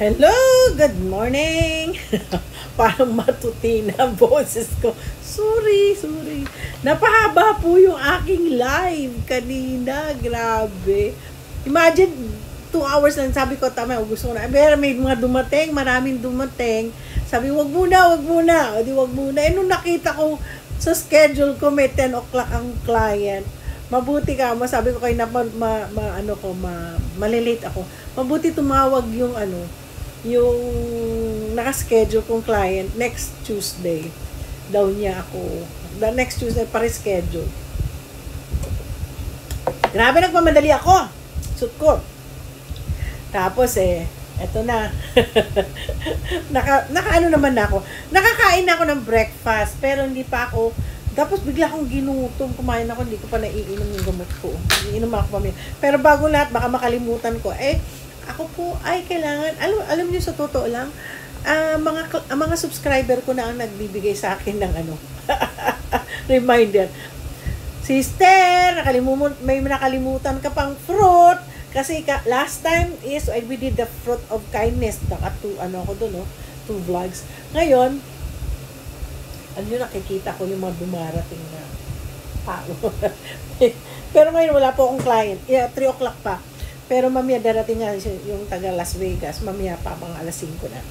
Hello! Good morning! Parang matutina ang boses ko. Sorry. Napahaba po yung aking live kanina. Grabe. Imagine, 2 hours lang. Sabi ko, tama, gusto ko na. Pero may mga dumating, maraming dumating. Sabi, wag muna. O di wag muna. Nung nakita ko sa schedule ko, may 10 o'clock ang client. Mabuti ka, sabi ko kayo na malilate ako. Mabuti tumawag yung yung naka-schedule kong client next Tuesday. Daw niya ako. The next Tuesday pa-reschedule. Grabe, nagmamadali ako. Suit ko. Tapos eto na. naka naman ako. Nakakain ako ng breakfast, pero hindi pa ako. Tapos bigla akong ginutom, kumain ako, hindi ko pa naiinom yung gamot ko. Iinom ako pamilya. Pero bago lahat, baka makalimutan ko. Ako po ay kailangan, alam niyo sa totoo lang, mga subscriber ko na ang nagbibigay sa akin ng reminder. Sister, may nakalimutan ka pang fruit. Kasi last time is we did the fruit of kindness. Two vlogs. Ngayon, nakikita ko yung mga dumarating na tao. Pero ngayon wala po akong client. 3 o'clock pa. Pero mamaya darating nga yung taga Las Vegas. Mamaya pa, mga alas 5 na.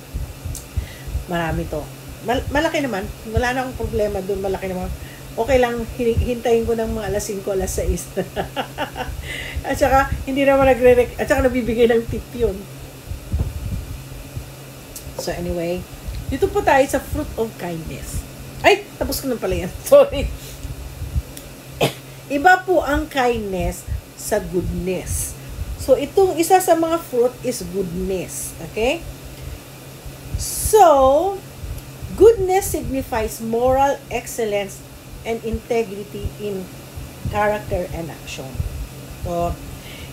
Marami to. Malaki naman. Wala na akong problema doon. Malaki naman. Okay lang, hintayin ko ng mga alas 5, alas 6. At saka, hindi naman at saka nabibigay ng tip yun. So anyway, dito po tayo sa fruit of kindness. Ay, tapos ko na pala yan. Sorry. Iba po ang kindness sa goodness. So, itong isa sa mga fruit is goodness. Okay? So, goodness signifies moral excellence and integrity in character and action. So,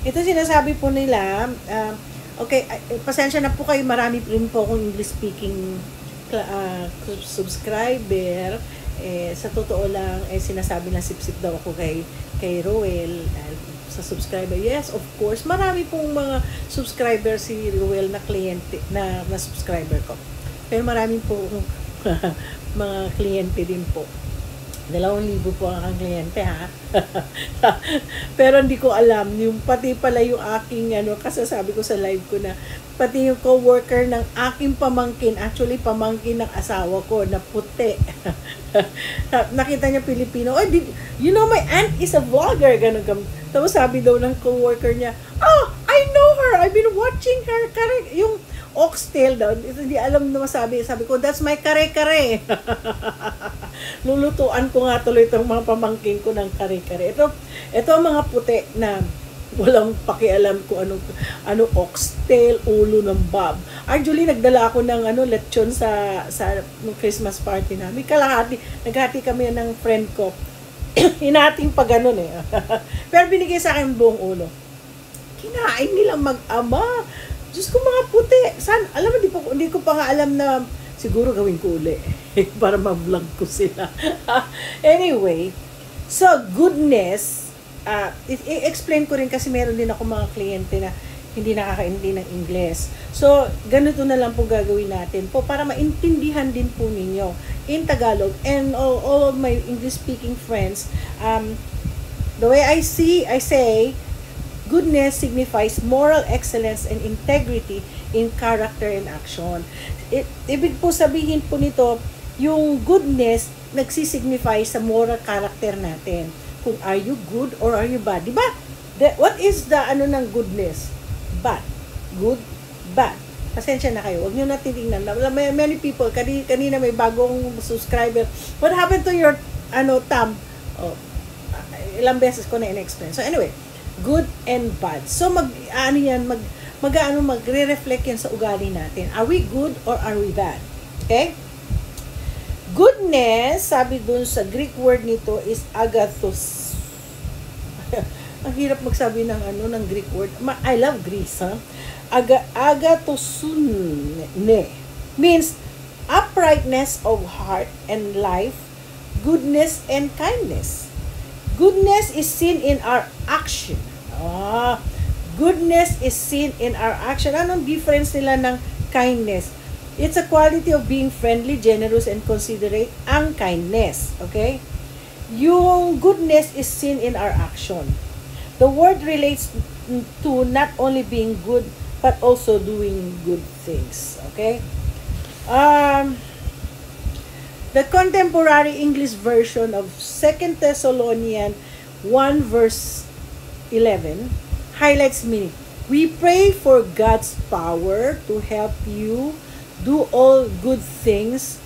ito sinasabi po nila, okay, pasensya na po kayo, marami rin po akong English-speaking subscriber. Sa totoo lang, sinasabi na sip-sip daw ako kay Roel sa subscriber. Yes, of course, marami pong mga subscriber si Roel na kliyente na subscriber ko. Pero marami po mga kliyente din po. 2,000 po ang kliyente, ha? Pero hindi ko alam, yung pati pala yung aking, kasasabi ko sa live ko na, pati yung co-worker ng aking pamangkin, actually pamangkin ng asawa ko, na puti. Nakita niya Pilipino, you know, my aunt is a vlogger, ganun. Tapos sabi daw ng co-worker niya, I know her, I've been watching her, yung oxtail daw, hindi alam na masabi. Sabi ko, that's my kare-kare. Lulutuan ko nga tuloy itong mga pamangkin ko ng kare-kare. Ito ang mga puti na walang pakialam ko ano oxtail, ulo ng bab. Actually, nagdala ako ng lechon sa Christmas party namin. Naghati kami ng friend ko. Hinating pa ganun Pero binigay sa akin buong ulo. Kinain nilang mag-ama. Diyos ko, mga puti. Alam mo, hindi ko pa nga alam na siguro gawin ko uli. Para ma-vlog ko sila. Anyway, so goodness, i-explain ko rin kasi meron din ako mga kliyente na hindi nakakaintindi ng Ingles. So, ganito na lang po gagawin natin po para maintindihan din po ninyo in Tagalog. And all of my English-speaking friends, the way I say, goodness signifies moral excellence and integrity in character and action. Ibig po sabihin po nito, yung goodness nagsisignify sa moral character natin. Kung are you good or are you bad. Diba? What is the ng goodness? Bad. Good, bad. Pasensya na kayo. Huwag nyo na titingnan. Many people, kanina may bagong subscriber. What happened to your thumb? Ilang beses ko na in-explain. So anyway, good and bad. So magre-reflect yan sa ugali natin. Are we good or are we bad? Okay? Goodness, sabi dun sa Greek word nito is agathos. Ang hirap magsabi ng Greek word. I love Greece, ha? Agathosune means uprightness of heart and life, goodness and kindness. Goodness is seen in our action. Goodness is seen in our action. Anong difference nila ng kindness. It's a quality of being friendly, generous, and considerate. Ang kindness. Okay? Yung goodness is seen in our action. The word relates to not only being good, but also doing good things. Okay? The contemporary English version of 2 Thessalonians 1 verse 11 highlights meaning. We pray for God's power to help you do all good things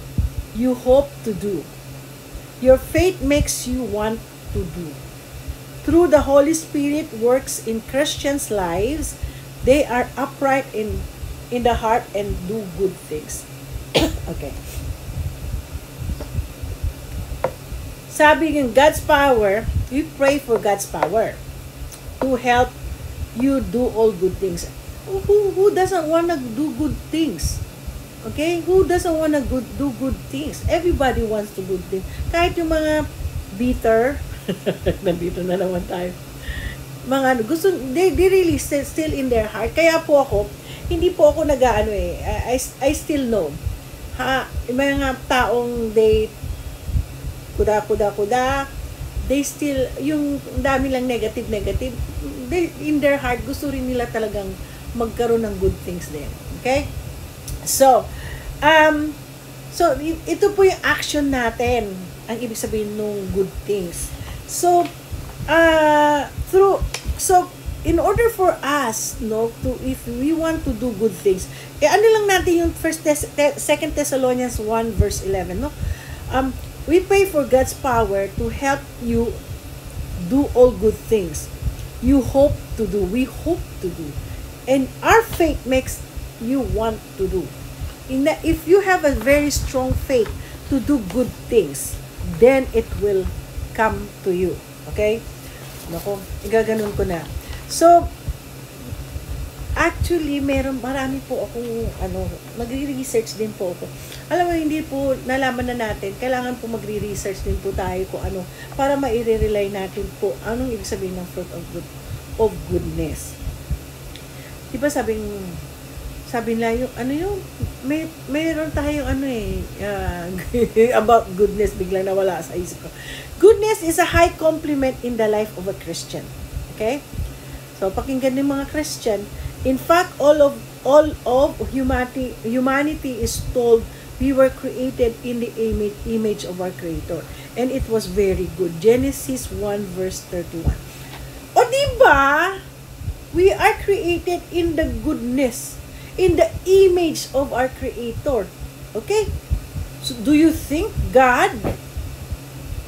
you hope to do. Your faith makes you want to do. Through the Holy Spirit works in Christians' lives, they are upright in the heart and do good things. Okay. Sabi ng God's power, we pray for God's power to help you do all good things. Who doesn't want to do good things? Okay? Who doesn't want to do good things? Everybody wants to good things. Kahit yung mga bitter, nandito na naman tayo. Mga gusto, they really still in their heart. Kaya po ako, hindi po ako nag-ano I still know. May mga taong they kuda, they still, yung dami lang negative, they, in their heart, gusto rin nila talagang magkaroon ng good things din. Okay? So, ito po yung action natin, ang ibig sabihin nung good things. So, in order for us, if we want to do good things, ano lang natin yung 2 Thessalonians 1 verse 11, we pray for God's power to help you do all good things you hope to do. We hope to do. And our faith makes you want to do. If you have a very strong faith to do good things, then it will come to you. Okay? Nako, igaganon ko na. So, actually, marami po akong, magre-research din po ako. Alam mo, hindi po nalaman na natin, kailangan po magre-research din po tayo kung ano, para maire-rely natin po anong ibig sabihin ng fruit of goodness. Diba sabi nila yung, mayroon tayong about goodness, biglang nawala sa isip ko. Goodness is a high compliment in the life of a Christian. Okay? So, pakinggan ng mga Christian, in fact, all of humanity is told we were created in the image of our Creator. And it was very good. Genesis 1 verse 31. O diba? We are created in the goodness, in the image of our Creator. Okay? So, do you think God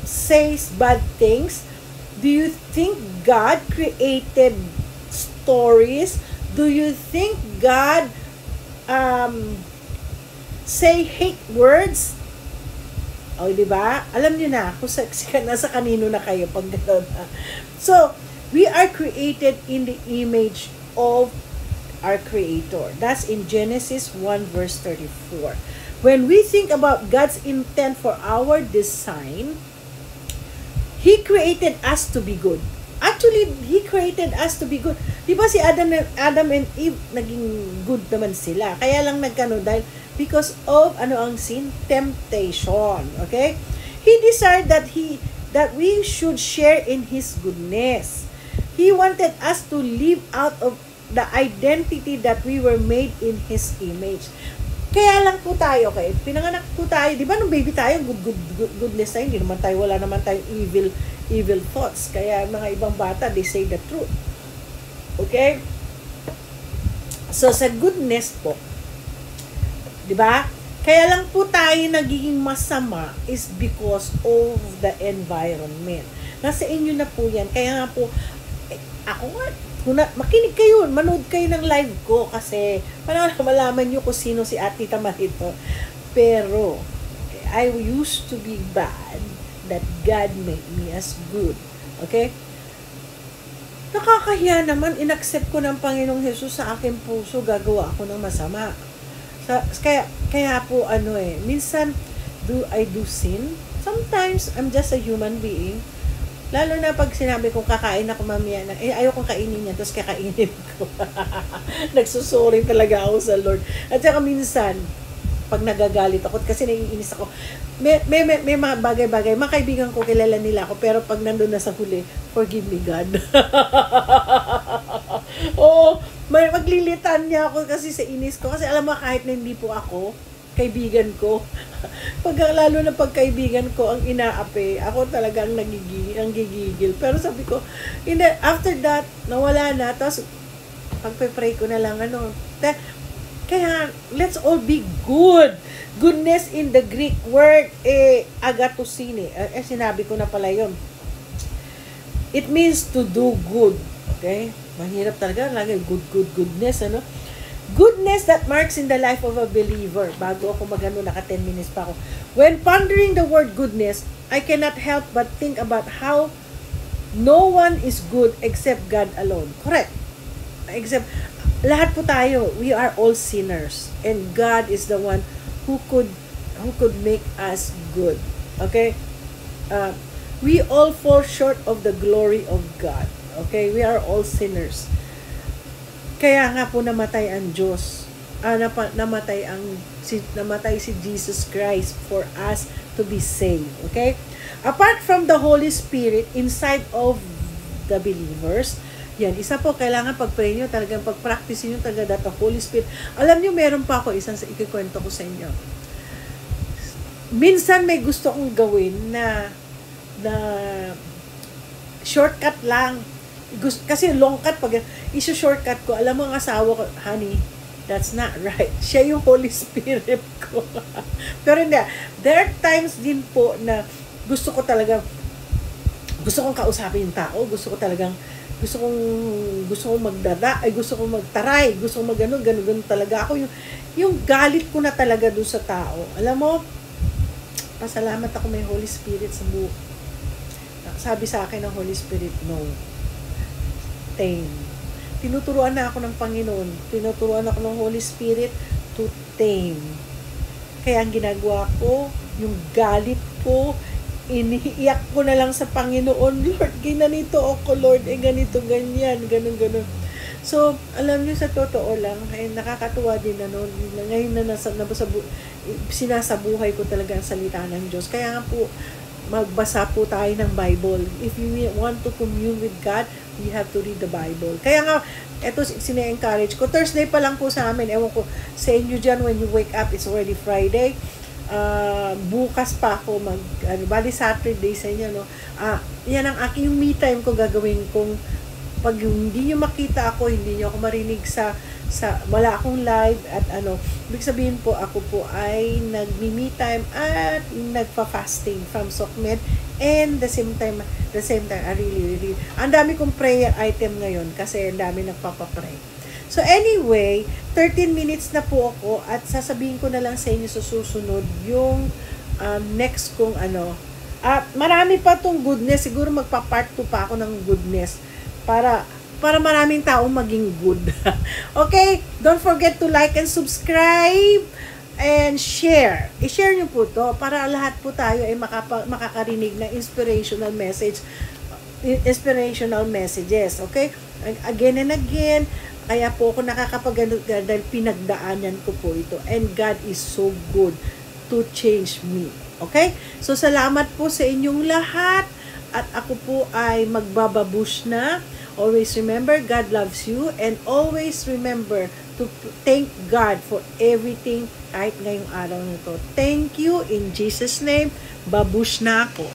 says bad things? Do you think God created stories? Do you think God say hate words? O, di ba? Alam niyo na, kung nasa kanino na kayo pag gano'n. So, we are created in the image of our Creator. That's in Genesis 1 verse 34. When we think about God's intent for our design, He created us to be good. Actually, He created us to be good. Di ba si Adam and Eve, naging good naman sila. Kaya lang nagkano dahil because of, ang sin? Temptation. Okay? He desired that we should share in His goodness. He wanted us to live out of the identity that we were made in His image. Kaya lang po tayo, okay? Pinanganak po tayo, di ba nung baby tayo, goodness tayo, hindi naman tayo, wala naman tayong evil thoughts. Kaya mga ibang bata, they say the truth. Okay? So, sa goodness po, di ba? Kaya lang po tayo nagiging masama is because of the environment. Nasa inyo na po yan. Kaya nga po, ako nga, makinig kayo, manood kayo ng live ko kasi para malaman nyo kung sino si Ate Tamarito. Pero, I used to be bad that God made me as good. Okay? Nakakahiya naman, inaccept ko ng Panginoong Jesus sa aking puso, gagawa ako ng masama. Kaya po, minsan, do I do sin? Sometimes, I'm just a human being. Lalo na pag sinabi kong kakain ako mamaya na, ayaw kong kainin niya, tapos kakainin ko. Nagsusuri talaga ako sa Lord. At saka minsan, pag nagagalit ako, kasi naiinis ako, may mga bagay-bagay, mga kaibigan ko, kilala nila ako, pero pag nandun na sa huli, forgive me God. Oo, maglilitan niya ako kasi sa inis ko. Kasi alam mo, kahit na hindi po ako, kaibigan ko, lalo na pag kaibigan ko ang inaapi, ako talaga ang gigigil. Pero sabi ko, after that, nawala na, tapos pagpe-pray ko na lang, kaya, let's all be good. Goodness in the Greek word, agatosine. Sinabi ko na pala yun. It means to do good. Okay? Mahirap talaga, lagi goodness, Goodness that marks in the life of a believer. Bago ako naka 10 minutes pa ako. When pondering the word goodness, I cannot help but think about how no one is good except God alone. Correct. Except, lahat po tayo, we are all sinners. And God is the one who could make us good. Okay? We all fall short of the glory of God. Okay? We are all sinners. Kaya nga po namatay ang Diyos. Namatay si Jesus Christ for us to be saved. Okay? Apart from the Holy Spirit inside of the believers, yan, isa po, kailangan pag-pray nyo, talagang pag-practice nyo talaga that the Holy Spirit. Alam nyo, meron pa ako isang ikikwento ko sa inyo. Minsan may gusto kong gawin na shortcut lang. Kasi long cut, pag iso-shortcut ko, alam mo ang asawa ko, honey, that's not right. Siya yung Holy Spirit ko. Pero hindi, there are times din po na gusto kong kausapin yung tao, gusto kong magdada, gusto kong magtaray, gusto kong ganun talaga ako. Yung galit ko na talaga doon sa tao. Alam mo, pasalamat ako may Holy Spirit sa buhay. Sabi sa akin ng Holy Spirit, no. Tame. Tinuturuan na ako ng Panginoon. Tinuturuan ako ng Holy Spirit to tame. Kaya ang ginagawa ko, yung galit ko, iniiyak ko na lang sa Panginoon, Lord, ganito ako, Lord, ganito, ganyan, ganun. So, alam niyo, sa totoo lang, nakakatuwa din na noon, ngayon na sinasabuhay ko talaga ang salita ng Diyos. Kaya nga po, magbasa po tayo ng Bible. If you want to commune with God, you have to read the Bible. Kaya nga, eto sine-encourage ko. Thursday pa lang po sa amin. Ewan ko, sa inyo dyan, when you wake up, it's already Friday. Bukas pa ako bali Saturday sa inyo, no? Yan ang aking yung me time ko gagawin kung pag hindi nyo makita ako, hindi nyo ako marinig wala akong live at ibig sabihin po, ako po ay nagmi-me time at nagfa-fasting from SOCMED, and the same time I really ang dami kong prayer item ngayon kasi ang dami nagpapapray. So anyway, 13 minutes na po ako at sasabihin ko na lang sa inyo sa susunod yung next kong At marami pa tong goodness, siguro magpa-part 2 pa ako ng goodness para maraming taong maging good. Okay? Don't forget to like and subscribe and share. I-share nyo po to para lahat po tayo ay makakarinig ng inspirational messages. Okay? Again and again, kaya po ako nakakapagano dahil pinagdaanan ko po ito. And God is so good to change me. Okay? So, salamat po sa inyong lahat. At ako po ay magbababush na. Always remember, God loves you. And always remember to thank God for everything kahit ngayong araw nito. Thank you. In Jesus' name, babush na ako.